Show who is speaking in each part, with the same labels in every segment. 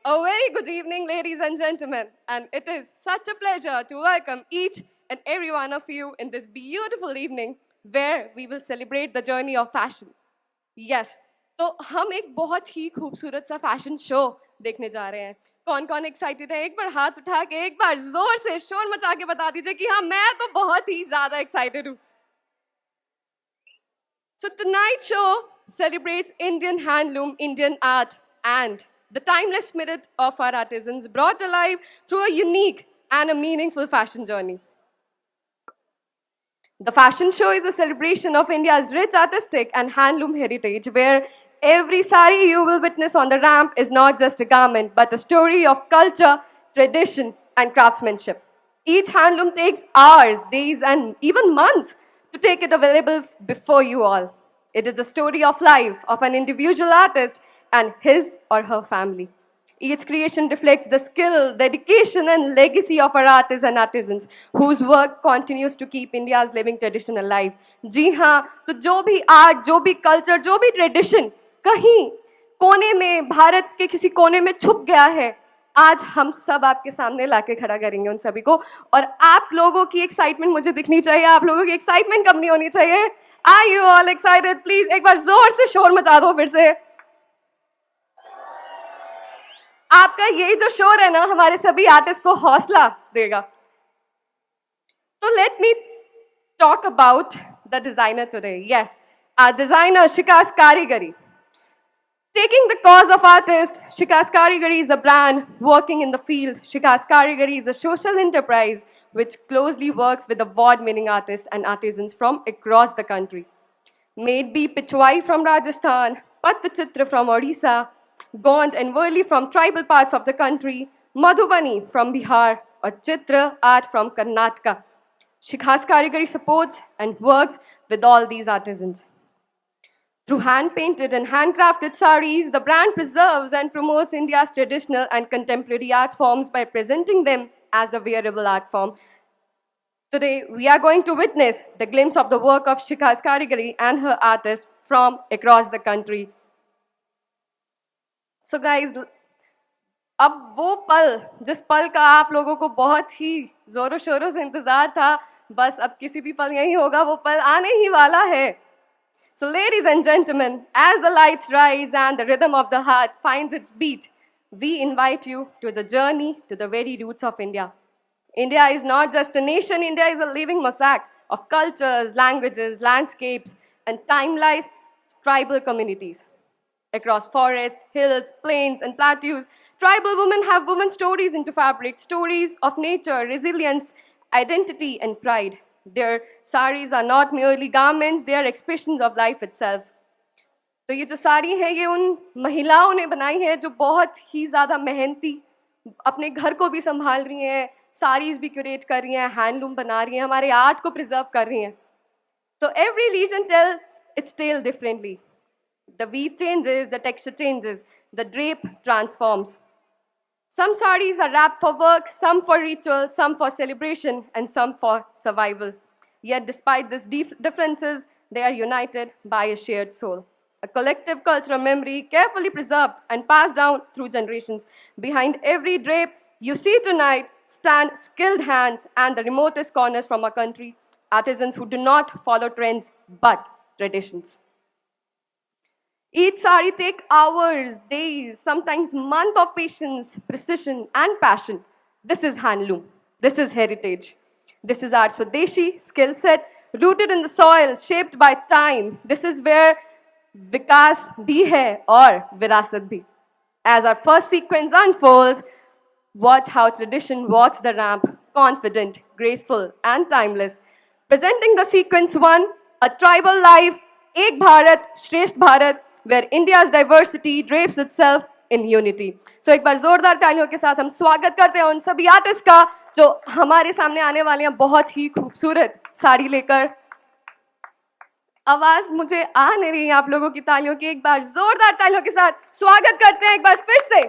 Speaker 1: A very good evening, ladies and gentlemen, and it is such a pleasure to welcome each and every one of you in this beautiful evening where we will celebrate the journey of fashion. Yes, तो हम एक बहुत ही खूबसूरत सा fashion show देखने जा रहे हैं. कौन कौन एक्साइटेड है? एक बार हाथ उठा के एक बार जोर से शोर मचा के बता दीजिए कि हाँ, मैं तो बहुत ही ज्यादा एक्साइटेड हूँ. So tonight's show celebrates Indian handloom, Indian art, and the timeless spirit of our artisans brought alive through a unique and a meaningful fashion journey. The fashion show is a celebration of India's rich artistic and handloom heritage, where every sari you will witness on the ramp is not just a garment, but a story of culture, tradition, and craftsmanship. Each handloom takes hours, days, and even months to take it available before you all. It is the story of life of an individual artist and his or her family. Each creation reflects the skill, dedication, and legacy of our artists and artisans, whose work continues to keep India's living tradition alive. जी हाँ, तो जो भी art, जो भी culture, जो भी tradition कहीं कोने में, भारत के किसी कोने में छुप गया है, आज हम सब आपके सामने लाके खड़ा करेंगे उन सभी को. और आप लोगों की एक्साइटमेंट मुझे दिखनी चाहिए. आप लोगों की एक्साइटमेंट कम नहीं होनी चाहिए. Are you all excited? Please एक बार जोर से शोर मचा दो फिर से. आपका यही जो शोर है ना, हमारे सभी आर्टिस्ट को हौसला देगा. तो let me talk about the designer today. Yes, our designer Shikas Karigari. Taking the cause of artists, Shikas Karigari is a brand working in the field. Shikas Karigari is a social enterprise which closely works with award-winning artists and artisans from across the country. May it be Pichwai from Rajasthan, Pattachitra from Odisha, Gond and Worli from tribal parts of the country, Madhubani from Bihar, or Chitra art from Karnataka. Shikhas Karigari supports and works with all these artisans. Through hand-painted and handcrafted saris, the brand preserves and promotes India's traditional and contemporary art forms by presenting them as a wearable art form. Today, we are going to witness the glimpse of the work of Shikhas Karigari and her artists from across the country. So guys, अब वो पल, जिस पल का आप लोगों को बहुत ही जोरों शोरों से इंतजार था, बस अब किसी भी पल यही होगा, वो पल आने ही वाला है. So ladies and gentlemen, as the lights rise and the rhythm of the heart finds its beat, we invite you to the journey to the very roots of India. India is not just a nation, India is a living mosaic of cultures, languages, landscapes, and timeless tribal communities. Across forests, hills, plains, and plateaus, tribal women have woven stories into fabric, stories of nature, resilience, identity, and pride. Their saris are not merely garments, they are expressions of life itself. तो ये जो साड़ी है, ये उन महिलाओं ने बनाई है जो बहुत ही ज़्यादा मेहनती, अपने घर को भी संभाल रही हैं, साड़ीज भी क्यूरेट कर रही हैं, हैंडलूम बना रही हैं, हमारे आर्ट को प्रिजर्व कर रही हैं. So every region tells its tale differently. The weave changes, the texture changes, the drape transforms. Some saris are wrapped for work, some for ritual, some for celebration, and some for survival. Yet despite these differences, they are united by a shared soul. A collective cultural memory carefully preserved and passed down through generations. Behind every drape you see tonight stand skilled hands and the remotest corners from our country, artisans who do not follow trends but traditions. Each sari takes hours, days, sometimes months of patience, precision, and passion. This is handloom. This is heritage. This is our Swadeshi skill set, rooted in the soil, shaped by time. This is where Vikas bhi hai or Virasat bhi. As our first sequence unfolds, watch how tradition walks the ramp, confident, graceful, and timeless. Presenting the sequence one, a tribal life, Ek Bharat, Shresht Bharat, where India's diversity drapes itself in unity. So एक बार जोरदार तालियों के साथ हम स्वागत करते हैं उन सभी आर्टिस्ट का जो हमारे सामने आने वाले हैं बहुत ही खूबसूरत साड़ी लेकर. आवाज मुझे आ नहीं रही है आप लोगों की तालियों की. एक बार जोरदार तालियों के साथ स्वागत करते हैं एक बार फिर से.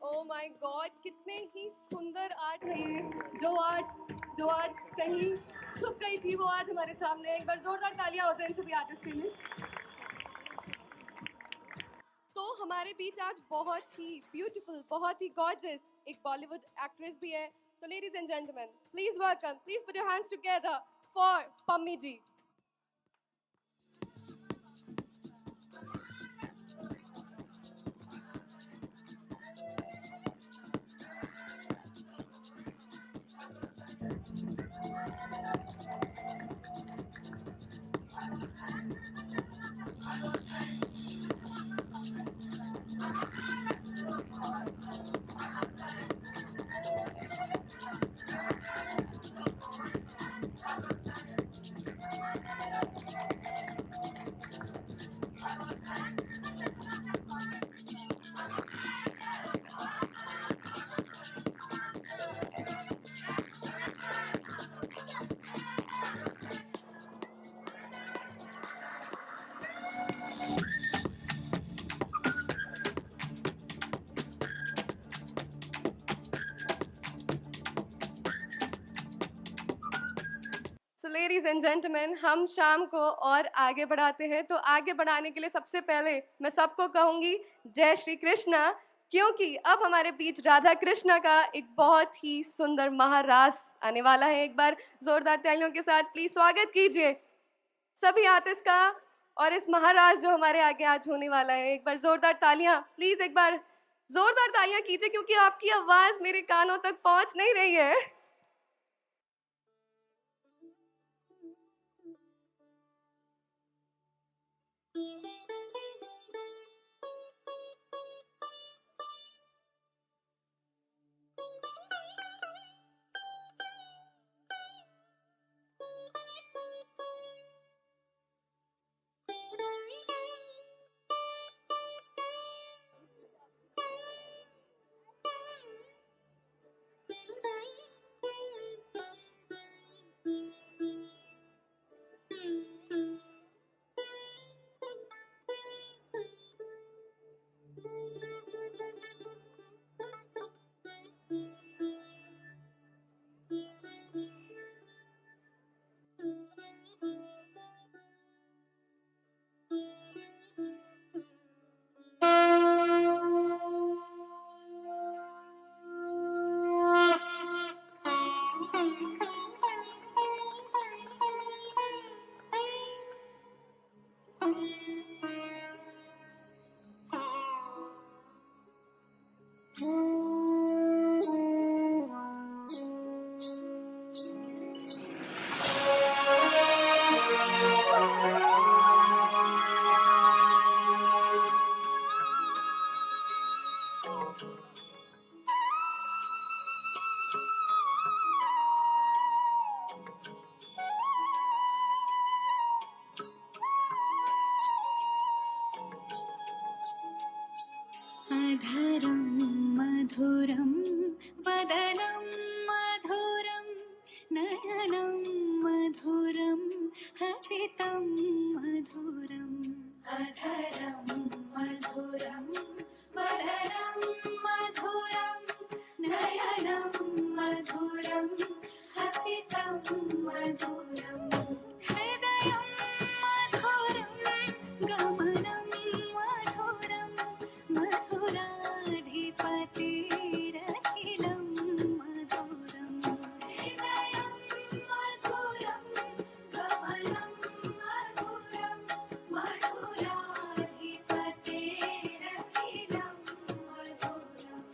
Speaker 1: ओ माय गॉड, कितने ही सुंदर आर्ट है ये। जो आर्ट कहीं छुप गई थी वो आज हमारे सामने। एक बार जोरदार तालियां हो जाए इन सभी आर्टिस्ट के लिए। तो हमारे बीच आज बहुत ही ब्यूटीफुल, बहुत ही गॉर्जियस एक बॉलीवुड एक्ट्रेस भी है। तो ladies and gentleman, please welcome, please put your hands together for Pammi ji. So ladies and gentleman, हम शाम को और आगे बढ़ाते हैं। तो आगे बढ़ाने के लिए सबसे पहले मैं सबको कहूँगी जय श्री कृष्णा, क्योंकि अब हमारे बीच राधा कृष्णा का एक बहुत ही सुंदर महारास आने वाला है। एक बार जोरदार तालियों के साथ प्लीज स्वागत कीजिए सभी आर्टिस्ट का और इस महाराज जो हमारे आगे आज होने वाला है। एक बार जोरदार तालियां, प्लीज एक बार जोरदार तालियां कीजिए, क्योंकि आपकी आवाज मेरे कानों तक पहुंच नहीं रही है।
Speaker 2: नयनं मधुरं नयनं मधुरं हसितं मधुरम् अधरं मधुरं वदनं मधुरं नयनं मधुरं हसितं मधुरम् हृदयं मधुरं गमनं मधुरं मधुराधिपतिरखिलं मधुरम् हृदयं मधुरं गमनं मधुरं मधुराधिपतिरखिलं मधुरम्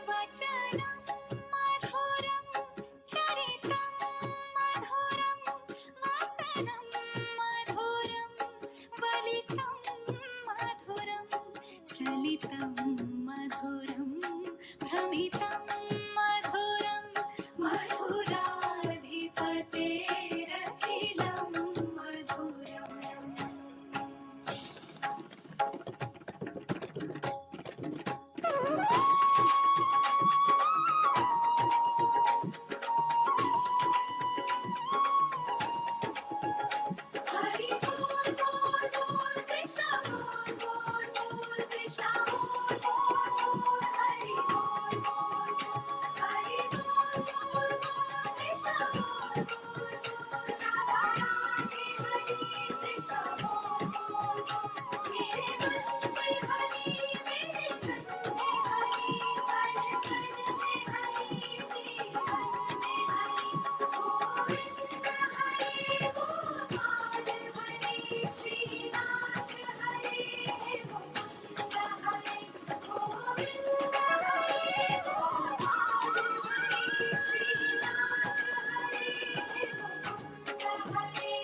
Speaker 2: वचनं मधुरं चरितं मधुरं वसनं मधुरं वलितं मधुरं चलितं मधुरं भ्रमितं मधुरं मधुराधिपतेरखिलं मधुरम् हरि बोल बोल बोल कृष्णा बोल बोल बोल कृष्णा बोल बोल बोल हरि बोल बोल बोल हरि बोल बोल बोल कृष्णा बोल बोल बोल राधा रानी हरि कृष्णा बोल बोल बोल मेरे मन में हरि मेरे तन में हरि कण कण में हरि जीवन में हरि गोविंद हरि गोपाल हरि श्रीनाथ हरि मुकुंद हरि गोविंद हरि गोपाल हरि श्रीनाथ हरि मुकुंद हरि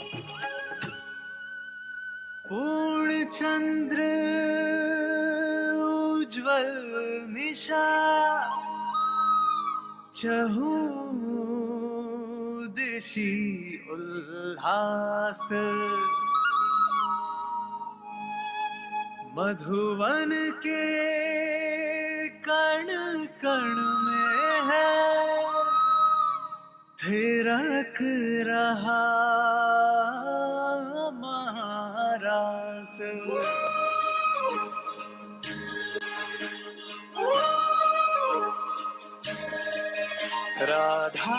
Speaker 3: पूर्ण चंद्र उज्ज्वल निशा चहूं दिशि उल्लास मधुवन के कण कण में है थिरक रहा महारास राधा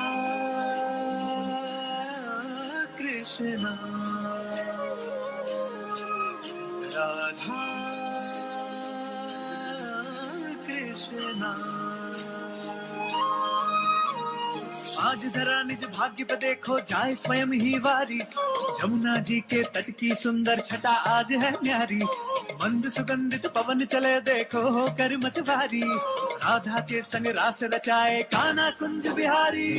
Speaker 3: कृष्णा राधा कृष्णा आज धरा निज भाग्य पे देखो जाए स्वयं ही वारी जमुना जी के तट की सुंदर छटा आज है न्यारी मंद सुगंधित पवन चले देखो हो कर मतवारी राधा के संग रास रचाए कान्हा कुंज बिहारी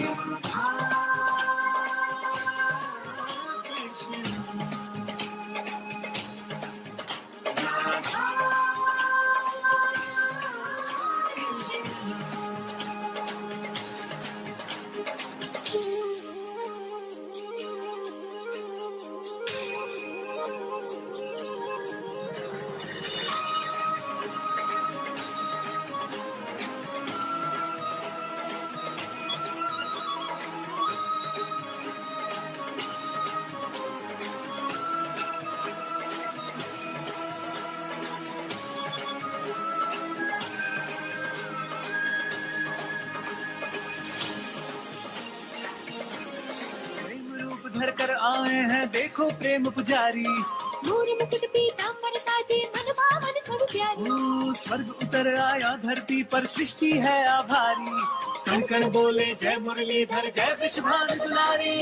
Speaker 3: प्रेम रूप धर कर आए हैं देखो प्रेम पुजारी
Speaker 2: मोर मुकुट पीतांबर साजे मन भावन छवि प्यारी
Speaker 3: ओ स्वर्ग उतर आया धरती पर सृष्टि है आभारी कण कण बोले जय मुरलीधर जय वृषभानु दुलारी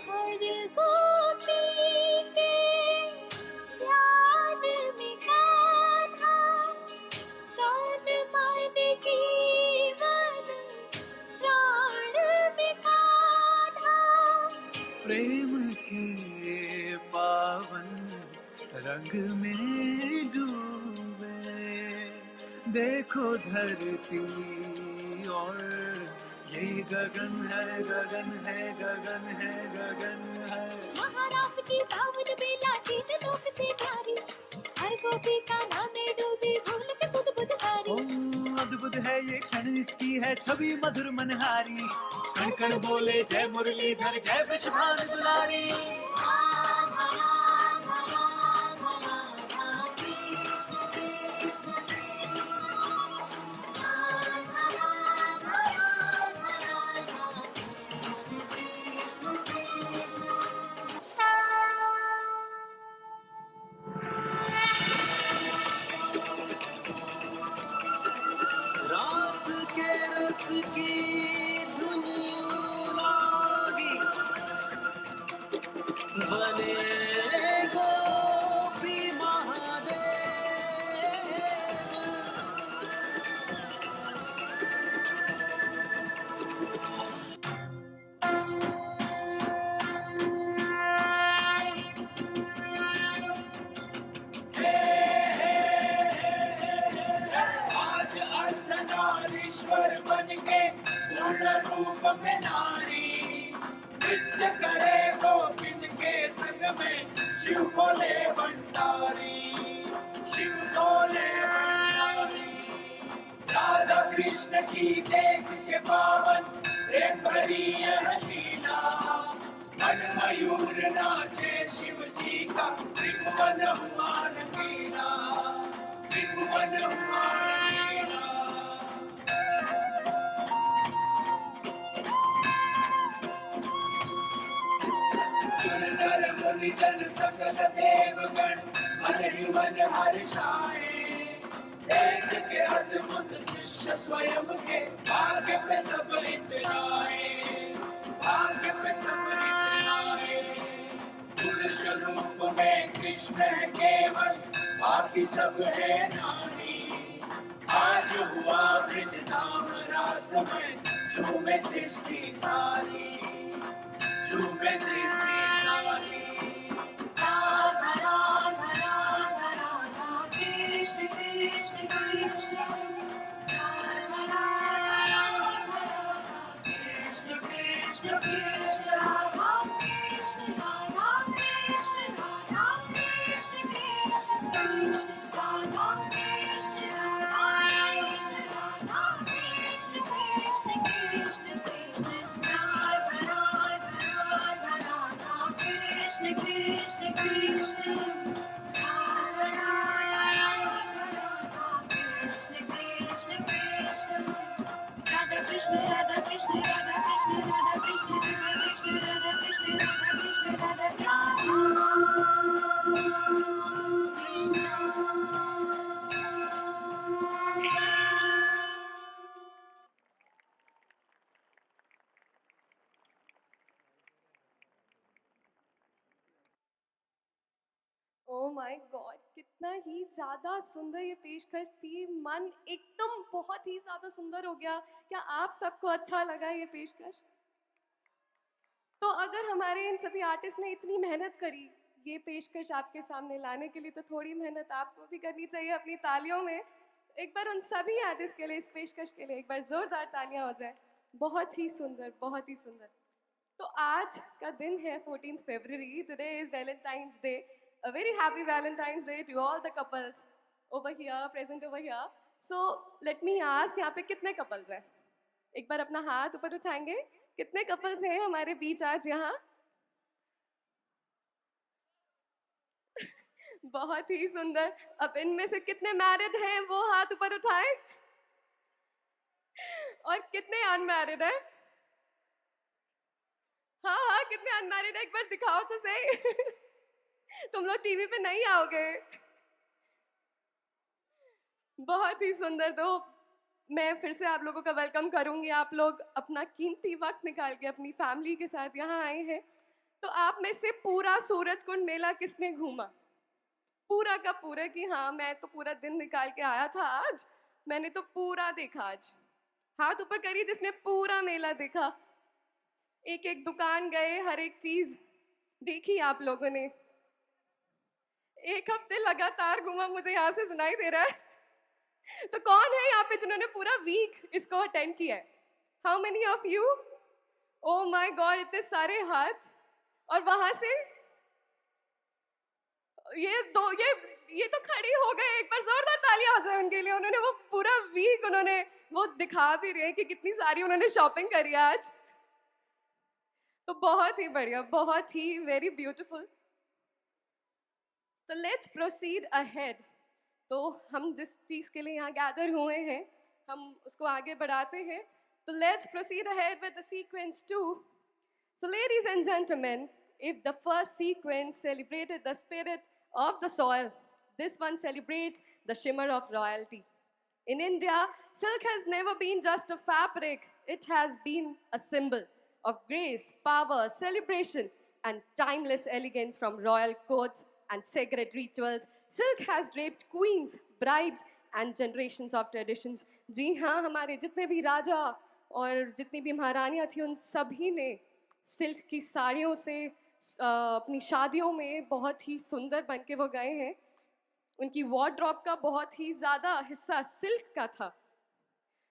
Speaker 2: हरि
Speaker 3: के पावन रंग में डूबे। देखो धरती और ये गगन है, गगन है, गगन है, गगन है।
Speaker 2: महाराज की पावन बेला तीन लोक से प्यारी, हर गोपी का नाम में डूबी भूल के सुध बुध सारी।
Speaker 3: ओ अद्भुत है ये क्षण, इसकी है छवि मधुर मनहारी। कण कण बोले जय मुरलीधर, जय वृषभान दुलारी। रास के रस की धुन लागी, बने गोपी महादेव। आज अर्धनारीश्वर बन के पूर्ण रूप में नारी, नृत्य करे गोपिन के संग में शिव भोले भंडारी, शिव भोले भंडारी। राधा कृष्ण की देख के पावन प्रेम भरी यह लीला, मन मयूर नाचे शिव जी का त्रिभुवन हुआ रंगीला, त्रिभुवन हुआ रंगीला। सुरनर मुनि जन सकल देवगण मन ही मन हर्षाए, देख के अद्भुत दृश्य स्वयं के भाग्य पे सब इतराए, भाग्य पे सब इतराए। पुरुष रूप में कृष्ण है केवल, बाकी सब है नारी। आज हुआ ब्रज धाम रास में झूमे सृष्टि सारी, झूमे सृष्टि सारी।
Speaker 2: Radha Radha Radha Radha Krishna Krishna Krishna, Radha Radha Radha Radha Krishna Krishna Krishna, Radha Krishna Radha Krishna, Radha Krishna Krishna Krishna, Radha Krishna Radha Krishna, Radha Krishna Krishna Krishna Krishna, Radha Radha Radha Radha Krishna Krishna Krishna, Radha Radha Radha Krishna Krishna Krishna, Radha Krishna Radha Krishna Radha Krishna Radha Krishna Radha Krishna Radha Krishna Radha Krishna Radha
Speaker 1: oh my God, कितना ही ज़्यादा सुंदर ये पेशकश थी। मन एकदम बहुत ही ज़्यादा सुंदर हो गया। क्या आप सबको अच्छा लगा ये पेशकश? तो अगर हमारे इन सभी आर्टिस्ट ने इतनी मेहनत करी ये पेशकश आपके सामने लाने के लिए, तो थोड़ी मेहनत आपको भी करनी चाहिए अपनी तालियों में। एक बार उन सभी आर्टिस्ट के लिए, इस पेशकश के लिए एक बार जोरदार तालियां हो जाए। बहुत ही सुंदर, बहुत ही सुंदर। तो आज का दिन है 14 फरवरी। Today is Valentine's Day. A very happy Valentine's Day to all the couples over here, present over here. So let me ask, यहाँ पे कितने कपल्स हैं? एक बार अपना हाथ ऊपर उठाएंगे। कितने कपल्स हैं हमारे बीच आज यहाँ? बहुत ही सुंदर। अब इनमें से कितने मैरिड हैं वो हाथ ऊपर उठाएं, और कितने अनमैरिड हैं? हाँ हाँ, कितने अनमैरिड है एक बार दिखाओ तो सही। तुम लोग टीवी पे नहीं आओगे। बहुत ही सुंदर। तो मैं फिर से आप लोगों का वेलकम करूंगी। आप लोग अपना कीमती वक्त निकाल के अपनी फैमिली के साथ यहाँ आए हैं। तो आप में से पूरा सूरजकुंड मेला किसने घूमा? पूरा का पूरा कि हाँ मैं तो पूरा दिन निकाल के आया था आज, मैंने तो पूरा देखा आज। हाथ ऊपर करिए जिसने पूरा मेला देखा। एक एक दुकान गए, हर एक चीज देखी आप लोगों ने, एक हफ्ते लगातार घूमा, मुझे यहाँ से सुनाई दे रहा है। तो कौन है यहाँ पे जिन्होंने पूरा वीक इसको अटेंड किया है? How many of you? Oh my God, इतने सारे हाथ। और वहां से ये तो खड़ी हो गए। एक बार जोरदार तालियां हो जाए उनके लिए। उन्होंने वो पूरा वीक उन्होंने वो दिखा भी रहे हैं कि कितनी सारी उन्होंने शॉपिंग करी है आज। तो बहुत ही बढ़िया, बहुत ही वेरी ब्यूटीफुल। तो लेट्स प्रोसीड अहेड। तो हम जिस चीज़ के लिए यहाँ गैदर हुए हैं, हम उसको आगे बढ़ाते हैं। तो let's proceed ahead with the sequence 2. So ladies and gentlemen, if the first sequence celebrated the spirit of the soil, this one celebrates the shimmer of royalty. In India, silk has never been just a fabric, it has been a symbol of grace, power, celebration, and timeless elegance. From royal courts and sacred rituals, silk has draped queens, brides, and generations of traditions. जी हाँ, हमारे जितने भी राजा और जितनी भी महारानियाँ थी, उन सभी ने सिल्क की साड़ियों से अपनी शादियों में बहुत ही सुंदर बन के वो गए हैं। उनकी वार्डरोब का बहुत ही ज़्यादा हिस्सा सिल्क का था।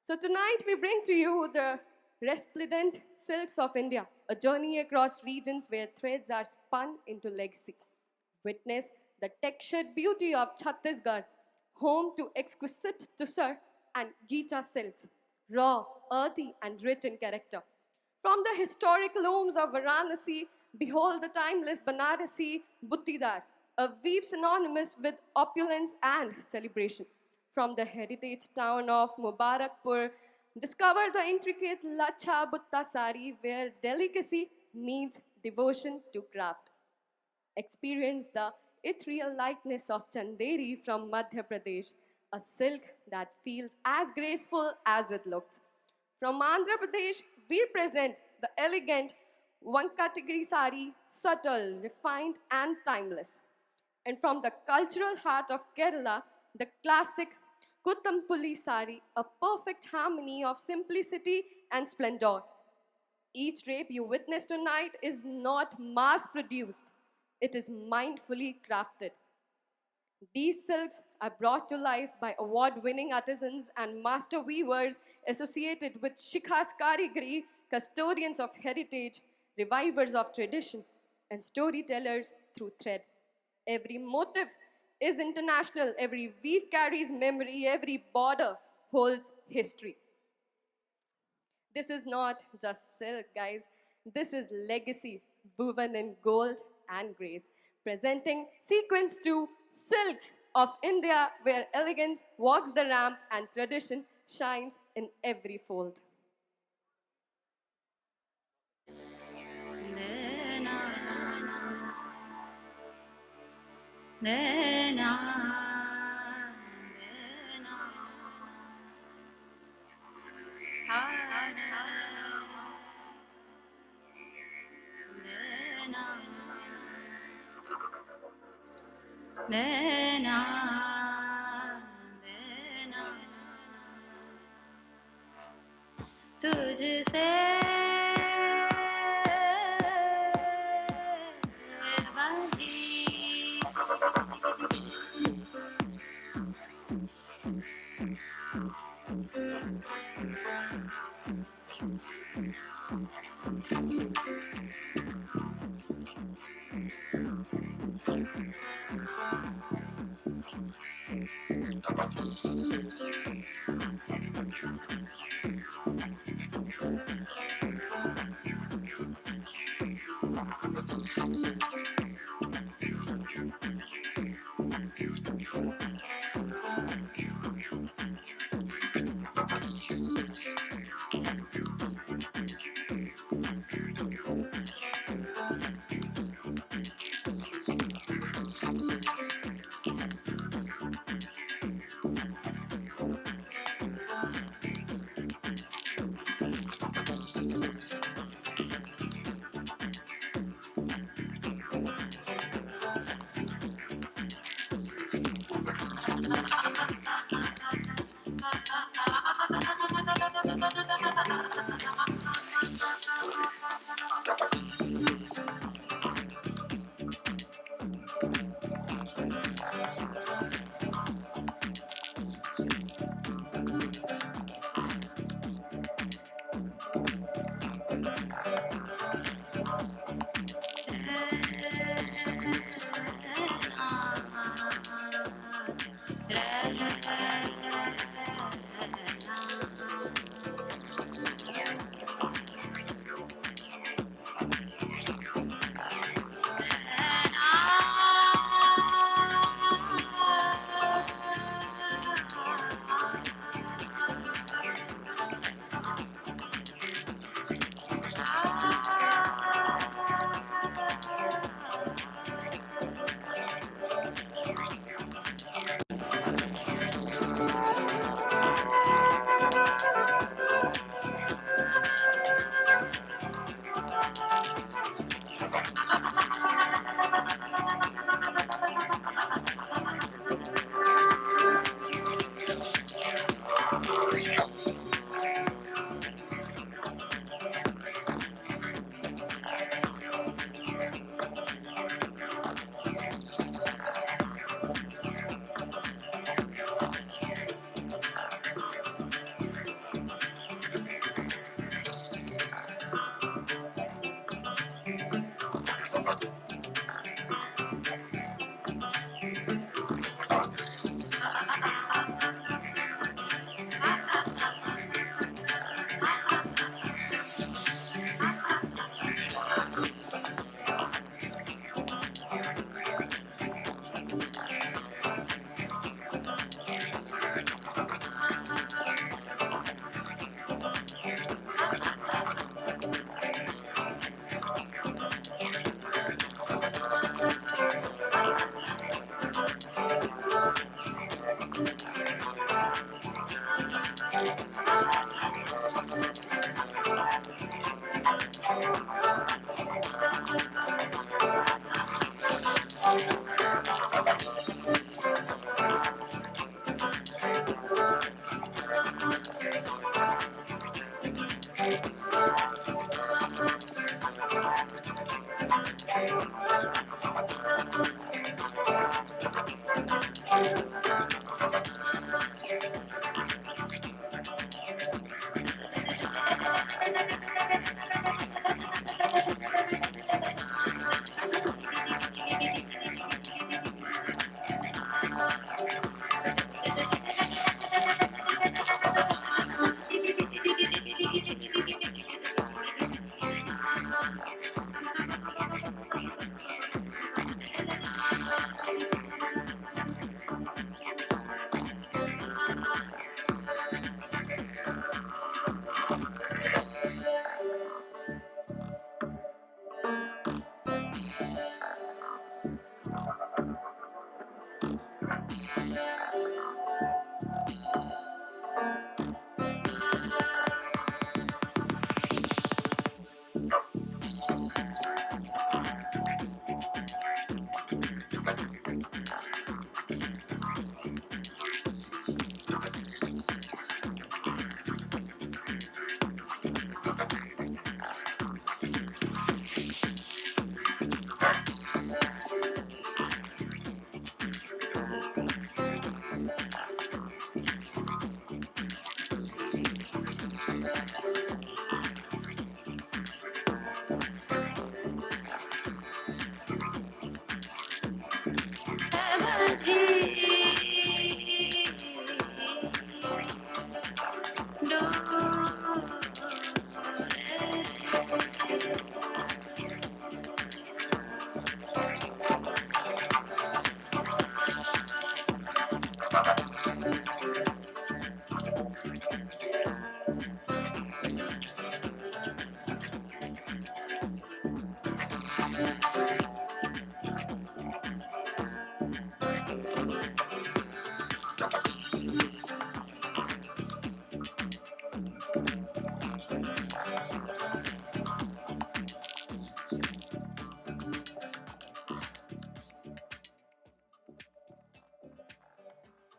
Speaker 1: So tonight we bring to you the resplendent silks of India, a journey across regions where threads are spun into legacy. Witness the textured beauty of Chhattisgarh, home to exquisite tussar and Geeta silks, raw, earthy, and rich in character. From the historic looms of Varanasi, behold the timeless Banarasi Buttidar, a weave synonymous with opulence and celebration. From the heritage town of Mubarakpur, discover the intricate Lacha Butta sari, where delicacy meets devotion to craft. Experience the ethereal lightness of Chanderi from Madhya Pradesh, a silk that feels as graceful as it looks. From Andhra Pradesh, we present the elegant Vankatagiri sari, subtle, refined, and timeless. And from the cultural heart of Kerala, the classic Kuttampulli sari, a perfect harmony of simplicity and splendor. Each drape you witness tonight is not mass-produced, it is mindfully crafted. These silks are brought to life by award-winning artisans and master weavers associated with Shikha's Karigari, custodians of heritage, revivers of tradition, and storytellers through thread. Every motif is international, every weave carries memory, every border holds history. This is not just silk, guys. This is legacy, woven in gold and grace. Presenting Sequence 2, Silks of India, where elegance walks the ramp and tradition shines in every fold.
Speaker 2: तुझसे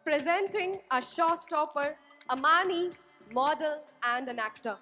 Speaker 1: Presenting a showstopper, a Mani, model, and an actor.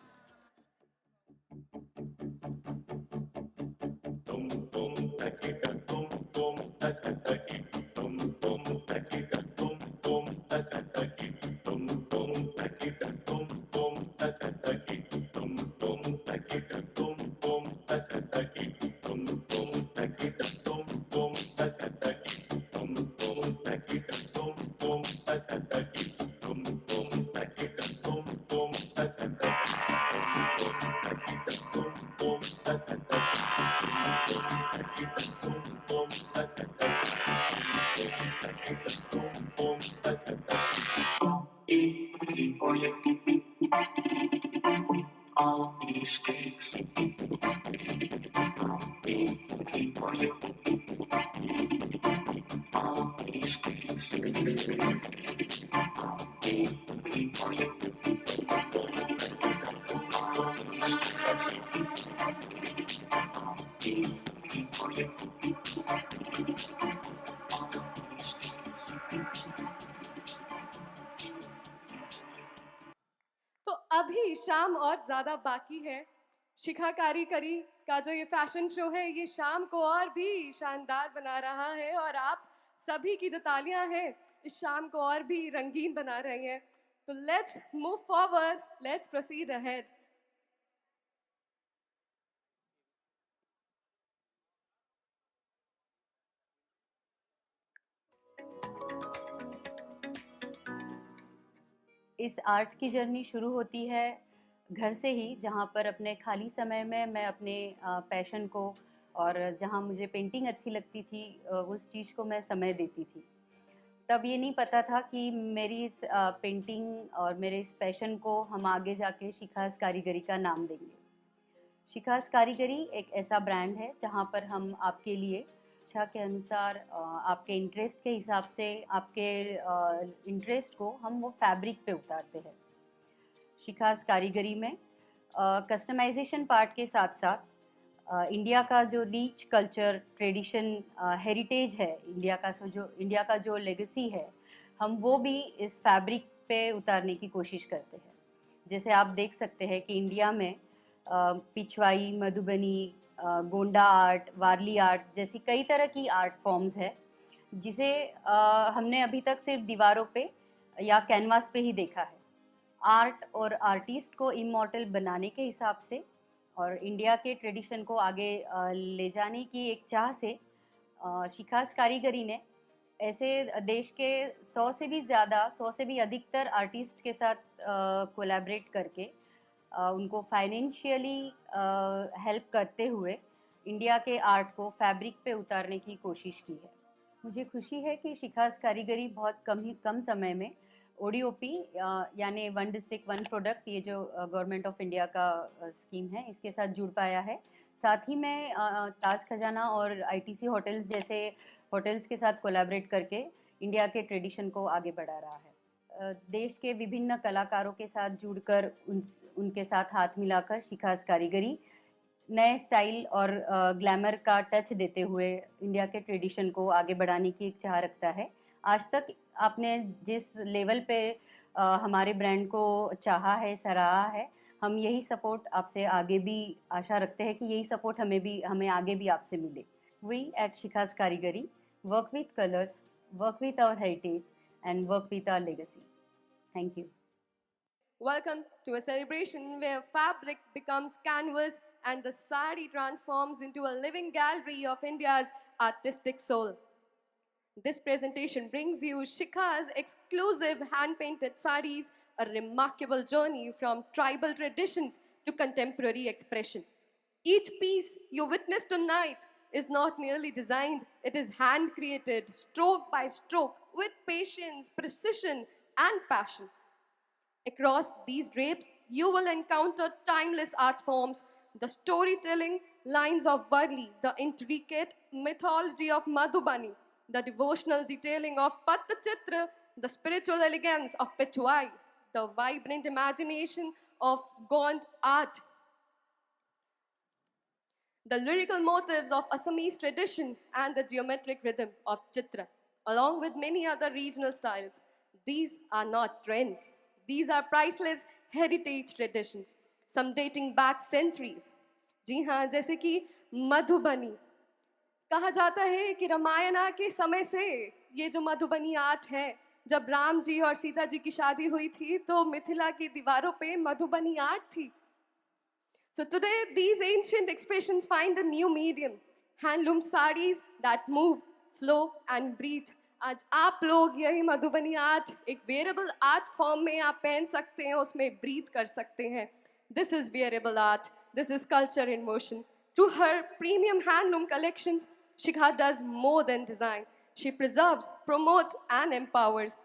Speaker 1: तो अभी शाम और ज़्यादा बाकी है। शिखा कारीगरी का जो ये फैशन शो है, ये शाम को और भी शानदार बना रहा है और आप सभी की जो तालियां हैं इस शाम को और भी रंगीन बना रही हैं। तो let's move forward, let's proceed ahead.
Speaker 4: इस आर्ट की जर्नी शुरू होती है घर से ही, जहाँ पर अपने खाली समय में मैं अपने पैशन को और जहाँ मुझे पेंटिंग अच्छी लगती थी उस चीज़ को मैं समय देती थी। तब ये नहीं पता था कि मेरी इस पेंटिंग और मेरे इस पैशन को हम आगे जाके शिखास कारीगरी का नाम देंगे। शिखास कारीगरी एक ऐसा ब्रांड है जहाँ पर हम आपके लिए इच्छा के अनुसार आपके इंटरेस्ट के हिसाब से आपके इंटरेस्ट को हम वो फैब्रिक पे उतारते हैं। शिखास कारीगरी में कस्टमाइजेशन पार्ट के साथ साथ इंडिया का जो रीच कल्चर ट्रेडिशन हेरिटेज है, इंडिया का जो लेगेसी है, हम वो भी इस फैब्रिक पे उतारने की कोशिश करते हैं। जैसे आप देख सकते हैं कि इंडिया में पिछवाई, मधुबनी, गोंडा आर्ट, वारली आर्ट जैसी कई तरह की आर्ट फॉर्म्स है, जिसे हमने अभी तक सिर्फ दीवारों पे या कैनवास पे ही देखा है। आर्ट और आर्टिस्ट को इमॉर्टल बनाने के हिसाब से और इंडिया के ट्रेडिशन को आगे ले जाने की एक चाह से शिखास कारीगरी ने ऐसे देश के 100 से भी अधिकतर आर्टिस्ट के साथ कोलैबोरेट करके उनको फाइनेंशियली हेल्प करते हुए इंडिया के आर्ट को फैब्रिक पे उतारने की कोशिश की है। मुझे खुशी है कि शिखास कारीगरी बहुत कम समय में ODOP यानी वन डिस्ट्रिक्ट वन प्रोडक्ट, ये जो गवर्नमेंट ऑफ इंडिया का स्कीम है, इसके साथ जुड़ पाया है। साथ ही मैं ताज खजाना और आईटीसी होटल्स जैसे होटल्स के साथ कोलैबोरेट करके इंडिया के ट्रेडिशन को आगे बढ़ा रहा है। देश के विभिन्न कलाकारों के साथ जुड़कर उनके साथ हाथ मिलाकर शिखास कारीगरी नए स्टाइल और ग्लैमर का टच देते हुए इंडिया के ट्रेडिशन को आगे बढ़ाने की एक चाह रखता है। आज तक आपने जिस लेवल पे हमारे ब्रांड को चाहा है, सराहा है, हम यही सपोर्ट आपसे आगे भी आशा रखते हैं कि यही सपोर्ट हमें आगे भी आपसे मिले। We at Shikha's Karigari work with colours, work with our heritage and work with our legacy. Thank you.
Speaker 1: Welcome to a celebration where fabric becomes canvas and the sari transforms into a living gallery of India's artistic soul. This presentation brings you Shikha's exclusive hand-painted saris, a remarkable journey from tribal traditions to contemporary expression. Each piece you witness tonight is not merely designed, it is hand-created, stroke by stroke, with patience, precision, and passion. Across these drapes, you will encounter timeless art forms, the storytelling lines of Varli, the intricate mythology of Madhubani, the devotional detailing of Pattachitra, the spiritual elegance of Pechuai, the vibrant imagination of Gond art, the lyrical motives of Assamese tradition, and the geometric rhythm of Chitra, along with many other regional styles. These are not trends. These are priceless heritage traditions, some dating back centuries. जी हाँ, जैसे कि मधुबनी कहा जाता है कि रामायणा के समय से ये जो मधुबनी आर्ट है, जब राम जी और सीता जी की शादी हुई थी तो मिथिला की दीवारों पे मधुबनी आर्ट थी. So today these ancient expressions find a new medium, handloom sarees that move, flow and breathe. आज आप लोग यही मधुबनी आर्ट एक वेयरेबल आर्ट फॉर्म में आप पहन सकते हैं, उसमें ब्रीथ कर सकते हैं. This is wearable art, this is culture in motion. Through her premium handloom collections, Shikha does more than design. She preserves, promotes and empowers.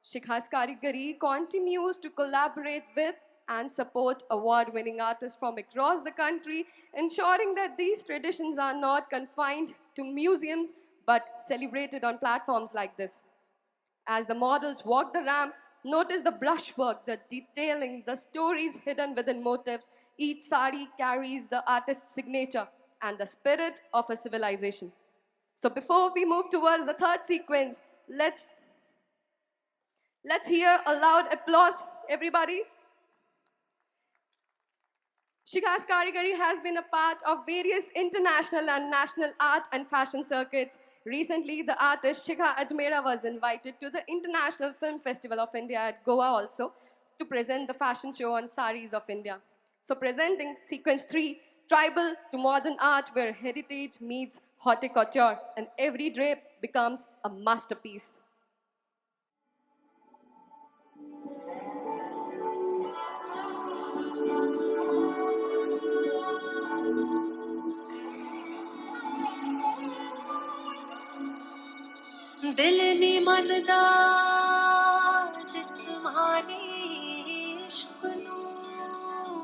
Speaker 1: Shikha's Karigari continues to collaborate with and support award-winning artists from across the country, ensuring that these traditions are not confined to museums but celebrated on platforms like this. As the models walk the ramp, notice the brushwork, the detailing, the stories hidden within motifs. Each sari carries the artist's signature and the spirit of a civilization. So before we move towards the third sequence, let's hear a loud applause, everybody. Shikha's Karigari has been a part of various international and national art and fashion circuits. Recently, the artist Shikha Ajmera was invited to the International Film Festival of India at Goa also to present the fashion show on saris of India. So presenting sequence 3, tribal to modern art where heritage meets haute couture and every drape becomes a masterpiece.
Speaker 2: दिल नी मनदा जिस्मानी इश्क नूं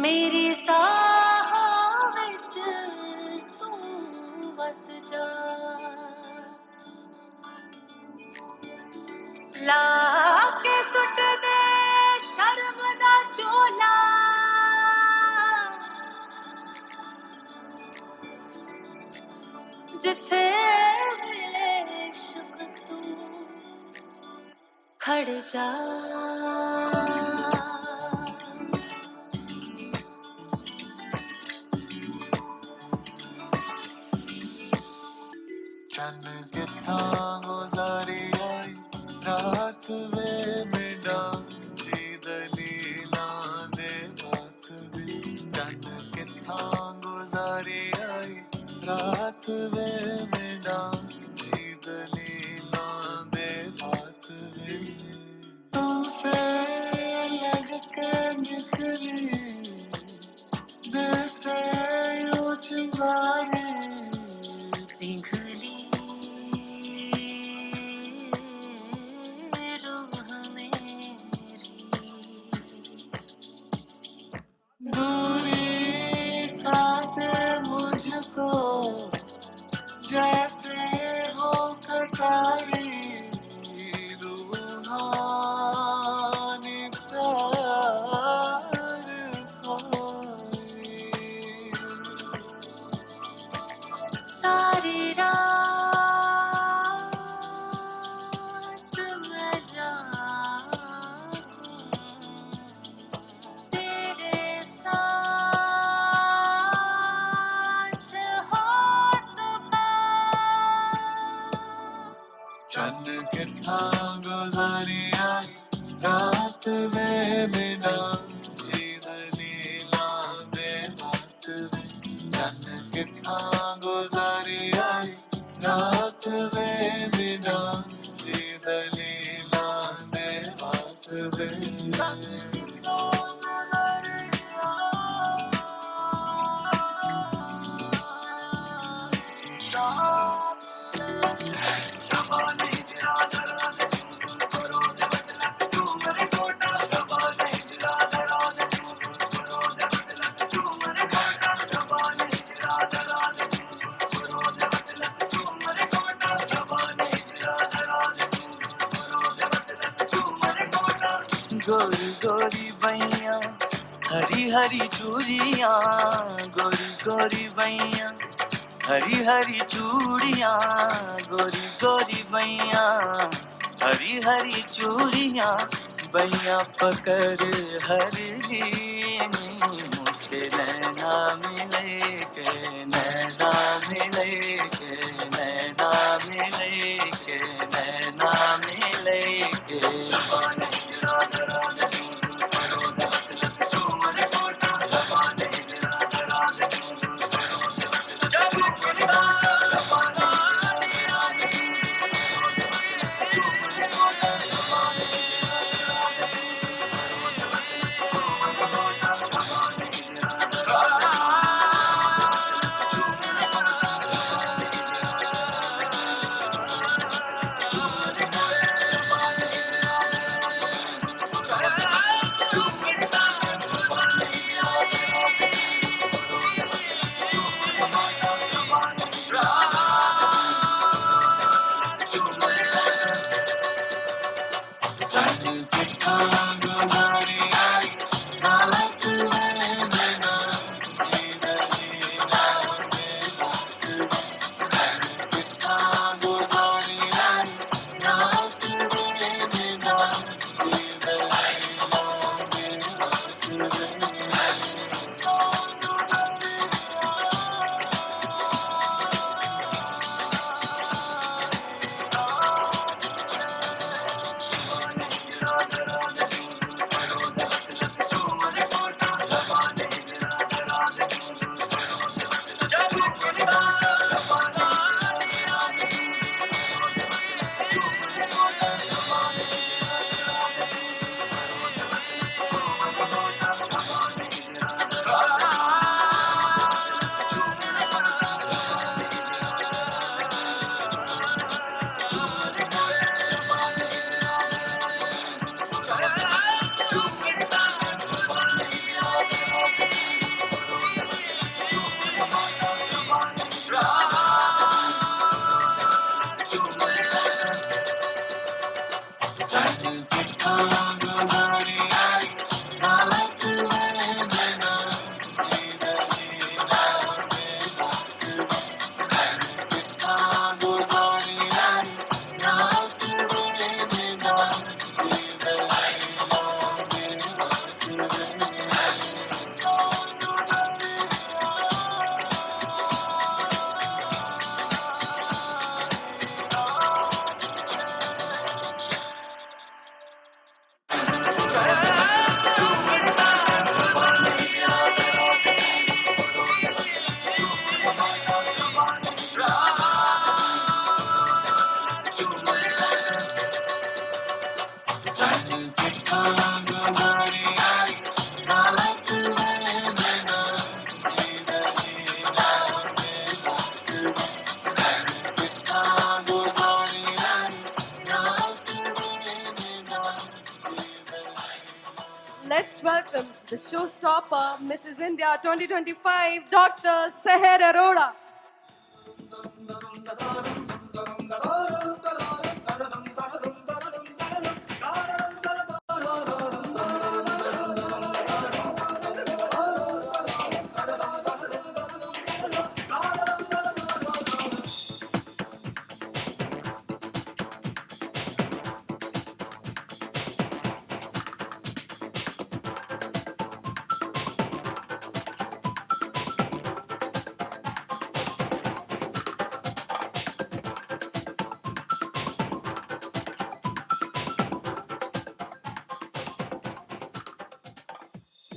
Speaker 2: मेरे साह विच तू वस जा ला के सुट दे शर्म दा चोला जिथे मिले इश्क तू खड़ जा
Speaker 3: चन किथा गुजारी आई रात वे मेडा जी दलीला दे बात वे चन किथा गुजारी आई रात वे मेडा जी दलीला दे बात वे तुमसे अलग के निकली दिल से यूं चिंगारी
Speaker 2: पिघली रूह मेरी
Speaker 3: दूरी
Speaker 2: सारी रात मैं जागूं तेरे साथ हो सुबह
Speaker 3: चन्न किथा गुजारी आई रात वे बिना जीद लीला दे बात वे चन्न किथा गुजारी आई रात वे बिना जीद लीला दे बात वे
Speaker 2: गोरी गोरी बैया हरी हरी चूड़ियां गोरी गोरी बैया हरी हरी चूड़ियां गोरी गोरी बैया हरी हरी चूड़ियां बैया पकड़ हर लीनी मुझसे नैना मिले के नैना मिले के नैना मिले के नैना मिले के
Speaker 1: Let's welcome the showstopper, Mrs. India 2025, Dr. Seher Arora.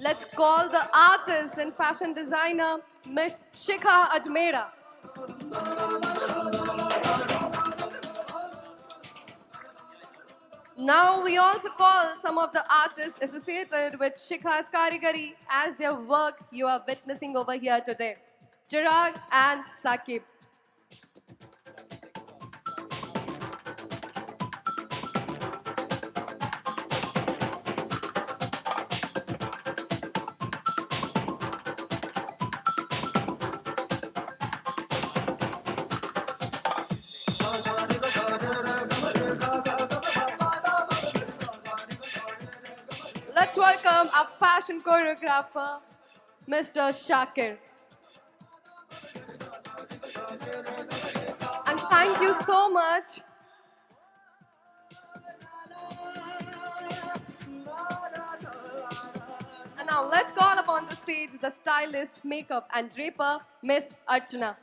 Speaker 1: Let's call the artist and fashion designer, Miss Shikha Ajmera. Now we also call some of the artists associated with Shikha's Karigari as their work you are witnessing over here today. Chirag and Sakib. Let's welcome our fashion choreographer, Mr. Shakir. And thank you so much. And now let's call upon the stage the stylist, makeup and draper, Miss Archana.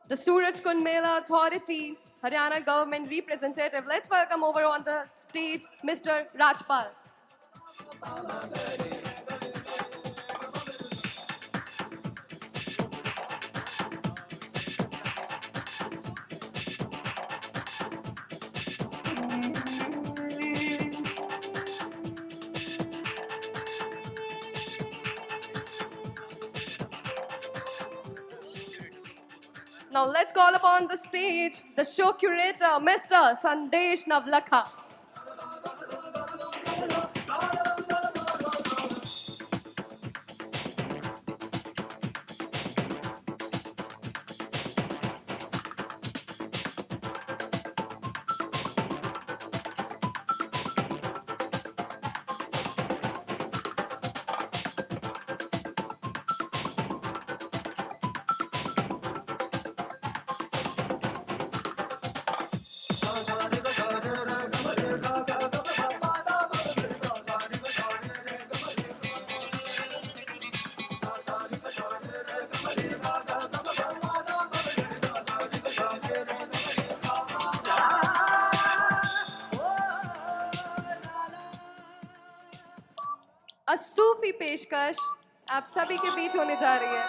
Speaker 1: The Suraj Kund Mela Authority, Haryana government representative. Let's welcome over on the stage Mr. Rajpal. Now let's call upon the stage the show curator, Mr. Sandesh Navlakha. A सूफी पेशकश आप सभी के बीच होने जा रही है.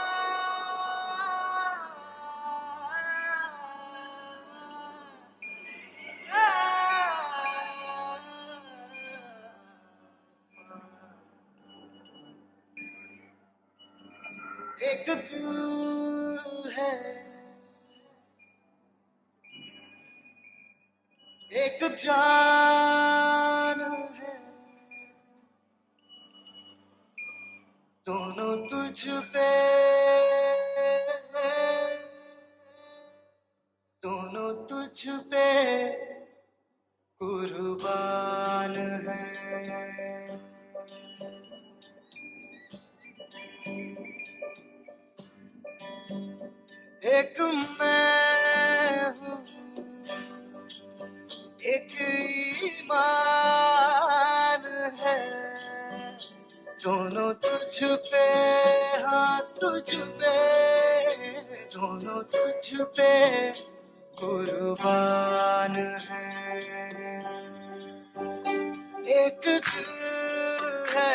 Speaker 3: एक तू है, एक जान है, दोनों तुझ पे, दोनों तुझ पे कुर्बान है. एक मैं हूँ, एक ईमान है, दोनों तुझ पे, हाँ तुझ पे, दोनों तुझ पे कुर्बान है. एक दिल है,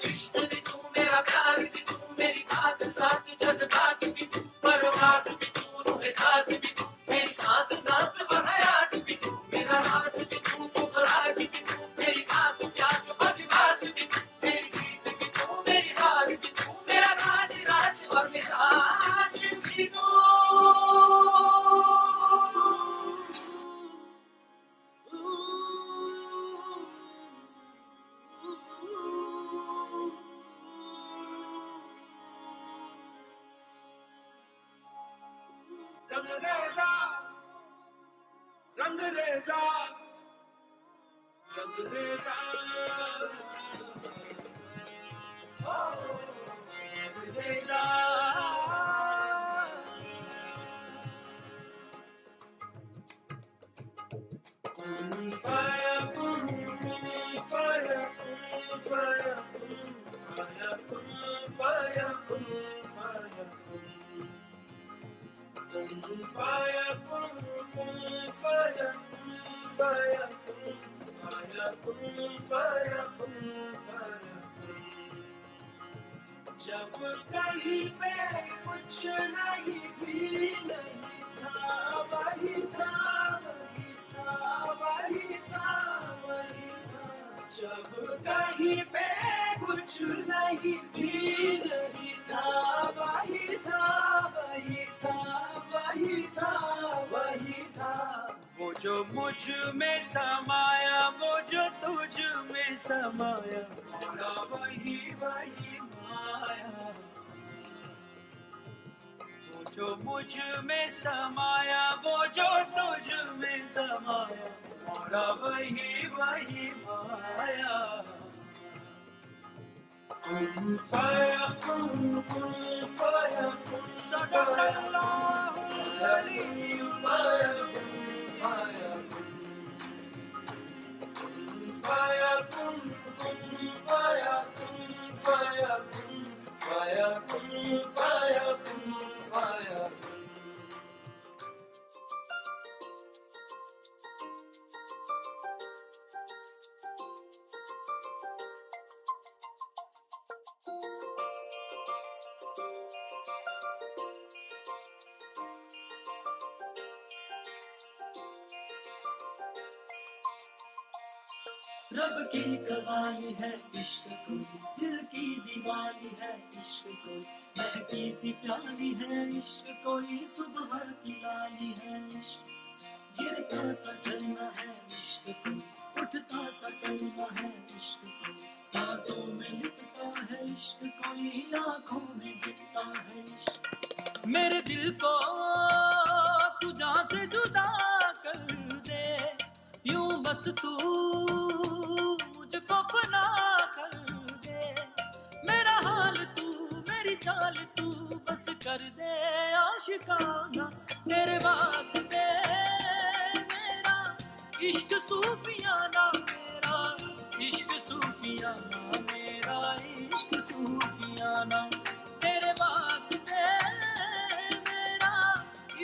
Speaker 3: इश्क भी तू, मेरा प्यार भी तू, मेरी बात साथ जज्बात भी तू, परवाज़ भी तू, रूह साज़ भी तू, मेरी सांस नाच बहयात भी तू, मेरा राज भी तू, मुखराज भी तू, मेरी आस प्यास बदमाश भी तू, मेरी जीत भी तू, मेरी हार भी तू, मेरा राज राज और मेरा आज भी तू. रंगरेज़ा, रंगरेज़ा, रंगरेज़ा, ओ रंगरेज़ा. जब कहीं पे कुछ नहीं भी नहीं था, वही था, वही था, वही था, वही था। जब कहीं पे कुछ नहीं भी नहीं था, वही था, वही था, वही था, वही था। वो जो मुझ में समाया, वो जो तुझ में समाया, मोरा वही वही माया। वो जो मुझ में समाया, वो जो तुझ में समाया, मोरा वही वही माया। कुन फाया कुन, कुन फाया कुन, सल्लल्लाहु अलैहि वसल्लम। Fire, kun, kun, fire, kun, fire, kun, fire, kun, fire, kun, fire, kun. रब की कवाली है इश्क कोई, दिल की दीवानी है इश्क कोई, महकी सी प्याली है इश्क कोई, सुबह की लाली है इश्क। गिरता सा चलना है इश्क कोई, उठता सा कलमा है इश्क कोई, सांसों में लिपटा है इश्क कोई, आंखों में गिरता है इश्क। मेरे दिल को तू जान से जुदा कर दे, यूं बस तू मुझको फना कर दे। मेरा हाल तू, मेरी चाल तू बस कर दे आशिकाना, तेरे वास्ते मेरा इश्क सूफियाना, मेरा इश्क सूफियाना, मेरा इश्क सूफियाना। तेरे वास्ते मेरा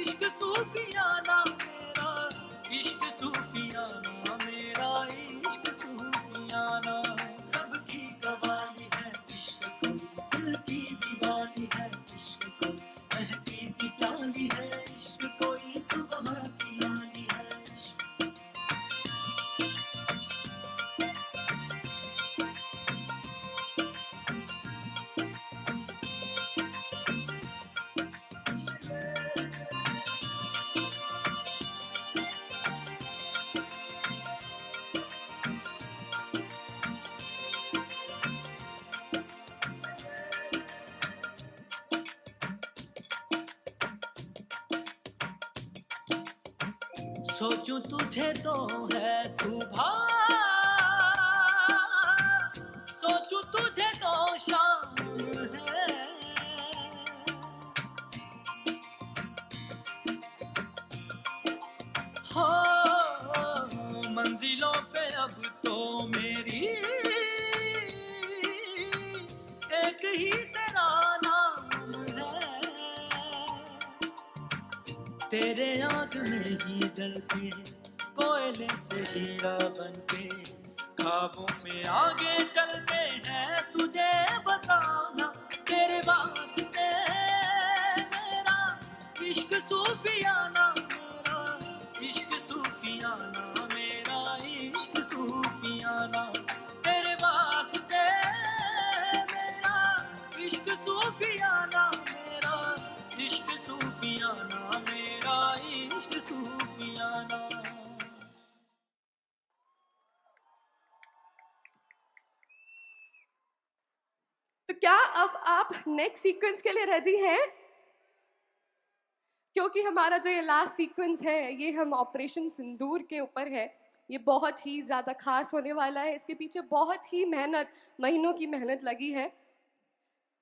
Speaker 3: इश्क सूफियाना, मेरा इश्क सूफियाना, मेरा इश्क सूफियाना। रब की कवाली है इश्क कोई, दिल की दीवानी है इश्क कोई, महकी सी प्याली है इश्क कोई, सुबह की लाली है इश्क। सोचूं तुझे तो है सुबह, सोचूं तुझे तो शाम है। हो मंजिलों पे अब तो मेरी एक ही तेरा नाम है। तेरे आग में ही जलते कोयले से हीरा बनके, ख्वाबों में आगे चलते हैं तुझे बताना। तेरे वास्ते मेरा इश्क सूफियाना, मेरा इश्क सूफियाना, मेरा इश्क सूफियाना। तेरे वास्ते मेरा इश्क सूफियाना, मेरा इश्क सूफियाना, मेरा इश्क सूफियाना।
Speaker 1: तो क्या अब आप नेक्स्ट सीक्वेंस के लिए रेडी हैं? क्योंकि हमारा जो ये लास्ट सीक्वेंस है, ये हम ऑपरेशन सिंदूर के ऊपर है। ये बहुत ही ज़्यादा खास होने वाला है। इसके पीछे बहुत ही मेहनत, महीनों की मेहनत लगी है।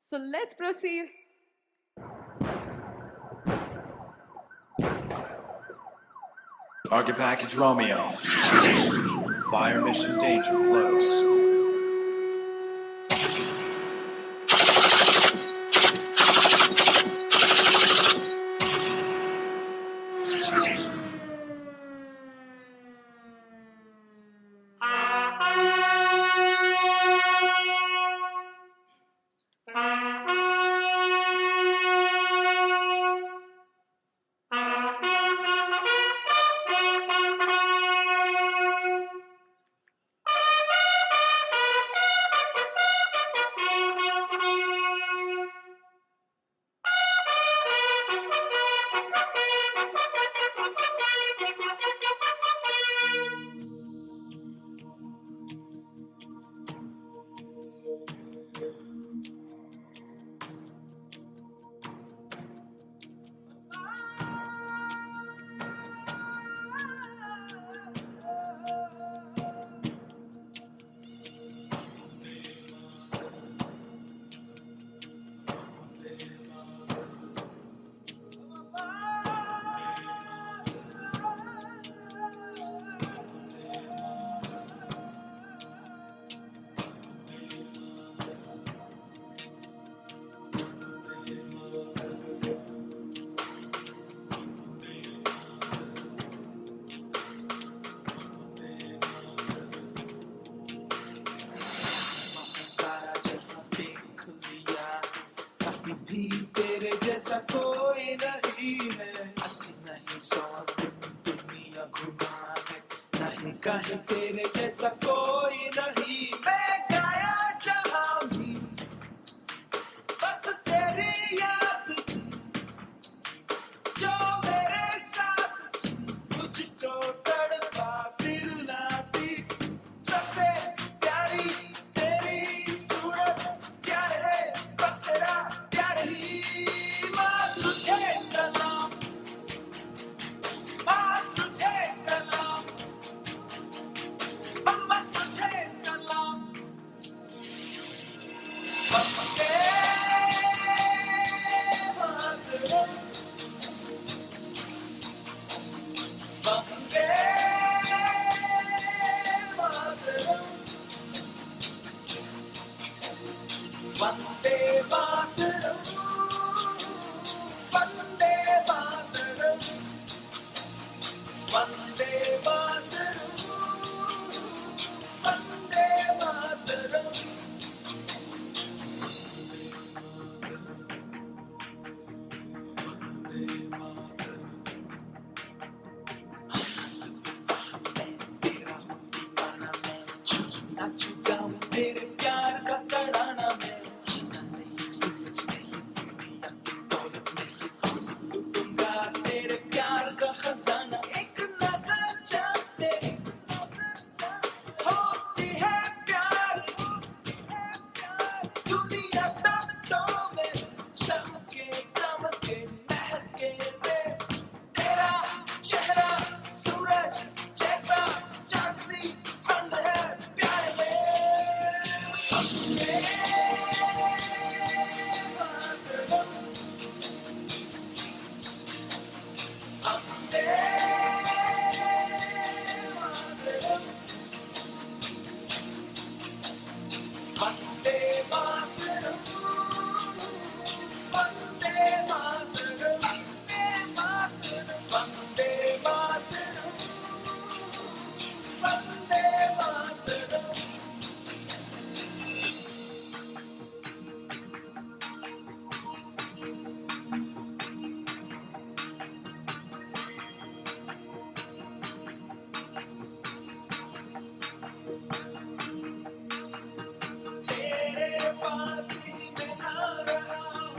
Speaker 1: So let's proceed.
Speaker 5: Target package Romeo. Fire mission danger close.
Speaker 3: जैसा कोई नहीं है, 80 नहीं 100 दिन दुनिया घुमा है, नहीं कहीं तेरे जैसा कोई नहीं। मैं गाया जहां भी बस तेरी याद थी, जो मेरे साथ थी, मुझको तड़पाती रुलाती। सबसे प्यारी तेरी सूरत, प्यार है बस तेरा प्यार ही। माँ तुझे सलाम, माँ तुझे सलाम, मम्मा तुझे सलाम। वंदे मातरम, वंदे मातरम, वंदे मातरम, वंदे मातरम, वंदे मातरम, वंदे मातरम। तेरा हूँ दीवाना मैं, छूना छुगाऊं तेरे प्यार का तराना मैं। जीना नहीं सूरज नहीं दुनिया की दौलत नहीं, बस लूटूंगा तेरे प्यार का खजाना। एक नजर चाहते होती है प्यार, दुनिया तख्तों में चमके दमके महके रे। तेरा चेहरा सूरज जैसा, चांद सी ठंड है प्यार में। वंदे मातरम, वंदे मातरम, वंदे मातरम, वंदे मातरम, वंदे मातरम, वंदे मातरम। तेरे पास ही मैं आ रहा हूँ,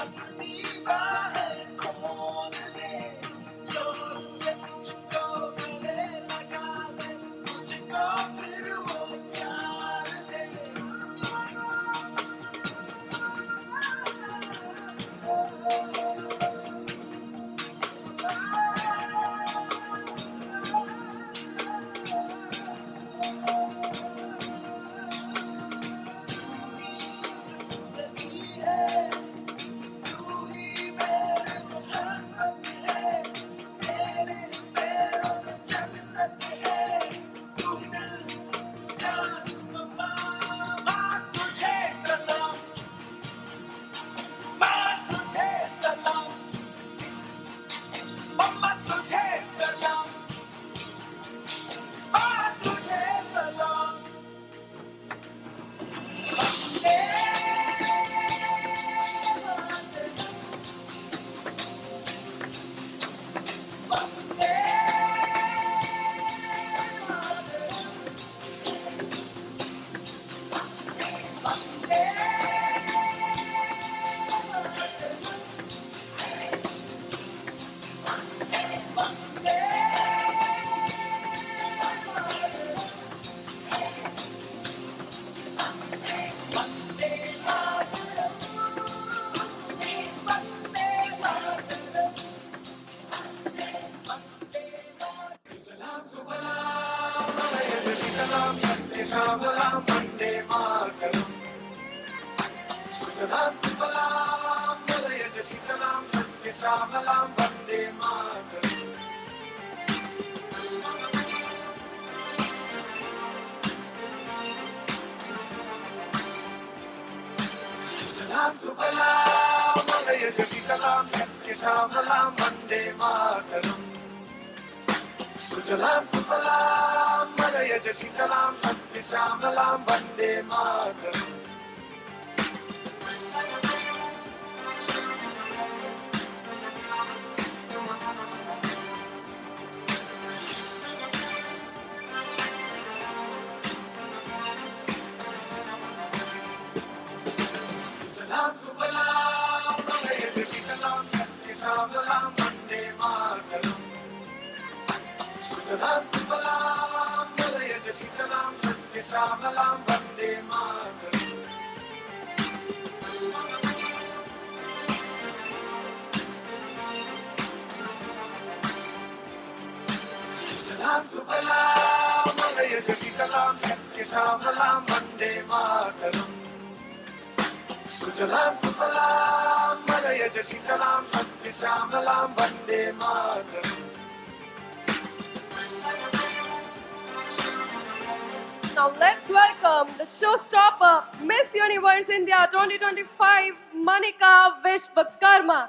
Speaker 3: अपनी बाहें खोल दे, जोर से मुझको गले लगा दे, मुझको फिर वो प्यार दे। जिंदगी है तू ही मेरी मोहब्बत है, तेरे पैरों में जन्नत है, तू दिल जान मम्मा। माँ तुझे सलाम, माँ तुझे सलाम, मम्मा तुझे सलाम, माँ तुझे सलाम। वंदे मातरम, वंदे मातरम, वंदे मातरम, वंदे श्यामलां वन्दे मातरम् सुजलां सुफलां मलयज शीतलां सस्य श्यामलां वन्दे मातरम् सुजलां सुफलां मलयज शीतलां सस्य श्यामलां वन्दे मातरम् सुजलां सुफलां मलयज शीतलां सस्य श्यामलां वन्दे मातरम् श्यामलां वन्दे मातरम् सुजलां सुफलां मलयज शीतलां सस्यश्यामलां वन्दे मातरम् सुजलां सुफलां मलयज शीतलां सस्यश्यामलां वन्दे मातरम् सुजलां सुफलां मलयज शीतलां सस्यश्यामलां Vande Mataram
Speaker 1: Now let's welcome the showstopper, Miss Universe India 2025, Manika Vishwakarma.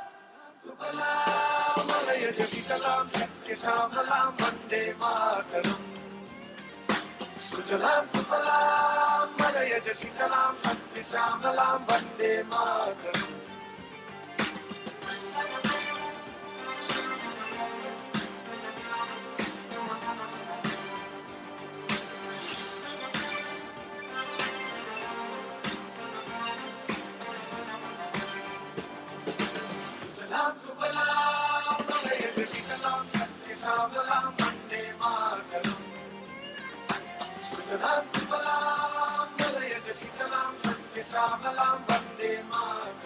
Speaker 3: सुफलां मलयज शीतलां सस्यश्यामलां वन्दे मातरम् सुजलां सुफलां मलयज शीतलां सस्यश्यामलां वन्दे मातरम् सुजलां सुफलां मलयज शीतलां सस्यश्यामलां वन्दे मातरम् सुजलां सुफलां मलयज शीतलां सस्यश्यामलां वन्दे मातरम्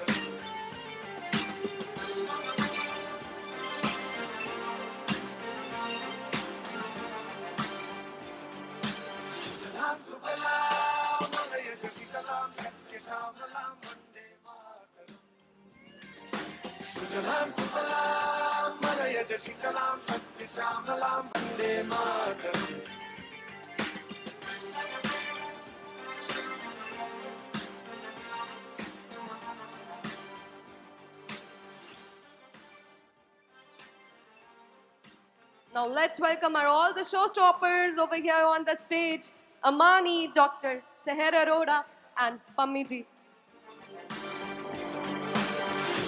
Speaker 3: सुजलां सुफलां मलयज शीतलां सस्यश्यामलां वन्दे मातरम् सुजलां सुफलां मलयज शीतलां सस्यश्यामलां Vande Mataram
Speaker 1: Now let's welcome all the showstoppers over here on the stage, Amani, Dr. Seher Arora and Pammi ji.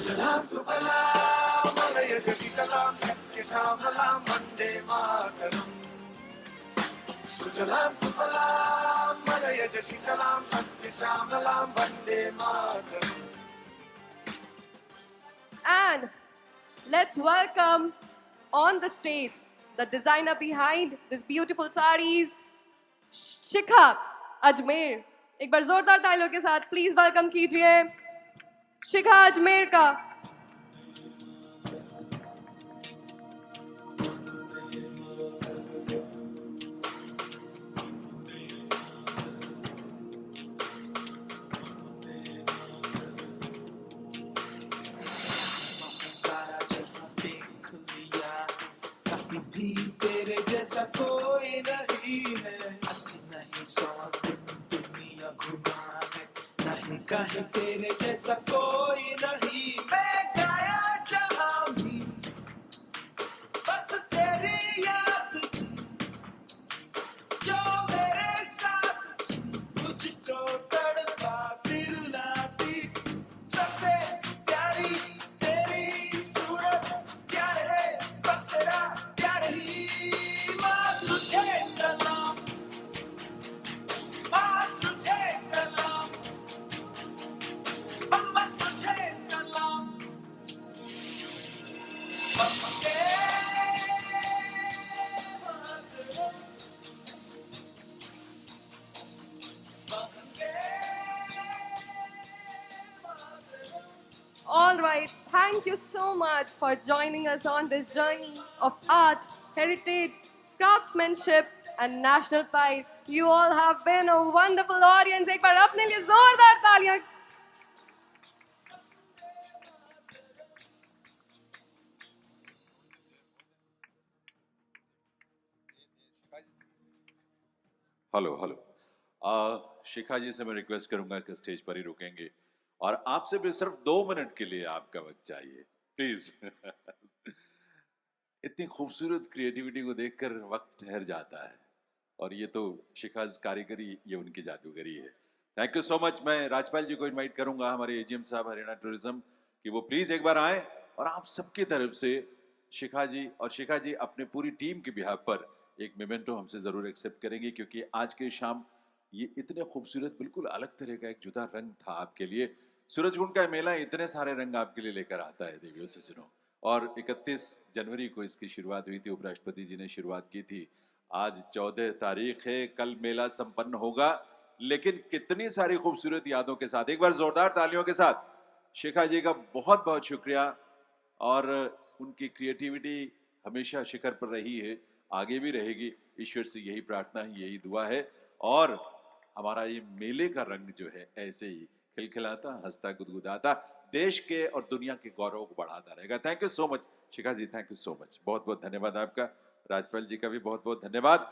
Speaker 3: सुजलां सुफलां मलयज शीतलां सस्यश्यामलां वन्दे मातरम् सुजलां सुफलां मलयज शीतलां सस्यश्यामलां Vande Mataram
Speaker 1: And let's welcome on the stage the designer behind these beautiful sarees, Shikha Ajmer. एक बार जोरदार तालियों के साथ please welcome कीजिए शिखा अजमेर का.
Speaker 3: सारा जहां देख लिया कहीं भी तेरे जैसा कोई नहीं है अस्सी नहीं सौ दुनिया घुमा है नहीं कहीं तेरे जैसा कोई नहीं मैं गाया जहां भी बस तेरी याद थी जो मेरे साथ थी मुझको तड़पाती रुलाती सबसे प्यारी तेरी सूरत प्यार है बस तेरा प्यार ही माँ तुझे सलाम माँ तुझे सलाम अम्मा तुझे सलाम अम्मा के मातरम अम्मा के मातरम.
Speaker 1: All right, thank you so much for joining us on this journey of art, heritage, craftsmanship and national pride. You all have been a wonderful audience. एक बार अपने लिए जोरदार तालियां.
Speaker 6: हेलो शिखा जी से मैं रिक्वेस्ट करूंगा कि स्टेज पर ही रुकेंगे और आपसे भी सिर्फ 2 मिनट के लिए आपका वक्त चाहिए प्लीज. इतनी खूबसूरत क्रिएटिविटी को देखकर वक्त ठहर जाता है और ये तो शिखा कारीगरी, ये उनकी जादूगरी है. Thank you so much. मैं राजपाल जी को इनवाइट करूंगा, हमारे एजीएम साहब हरियाणा टूरिज्म, कि वो प्लीज एक बार आए और आप सबकी तरफ से शिखा जी और शिखा जी अपने पूरी टीम के बिहाफ पर एक मेमेंटो हमसे जरूर एक्सेप्ट करेंगे, क्योंकि आज की शाम ये इतने खूबसूरत, बिल्कुल अलग तरह का एक जुदा रंग था आपके लिए. सूरजकुंड का मेला इतने सारे रंग आपके लिए लेकर आता है देवियों सज्जनों, और 31 जनवरी को इसकी शुरुआत हुई थी, उपराष्ट्रपति जी ने शुरुआत की थी। आज 14 तारीख है, कल मेला संपन्न होगा, लेकिन कितनी सारी खूबसूरत यादों के साथ। एक बार जोरदार तालियों के साथ शिखा जी का बहुत बहुत शुक्रिया। और उनकी क्रिएटिविटी हमेशा शिखर पर रही है, आगे भी रहेगी। ईश्वर से यही प्रार्थना है, यही दुआ है। और हमारा ये मेले का रंग जो है ऐसे ही खिलखिलाता, हंसता, गुदगुदाता देश के और दुनिया के गौरव को बढ़ाता रहेगा। Thank you so much Shikha ji, thank you so much. बहुत बहुत धन्यवाद आपका। राजपाल जी का भी बहुत बहुत धन्यवाद।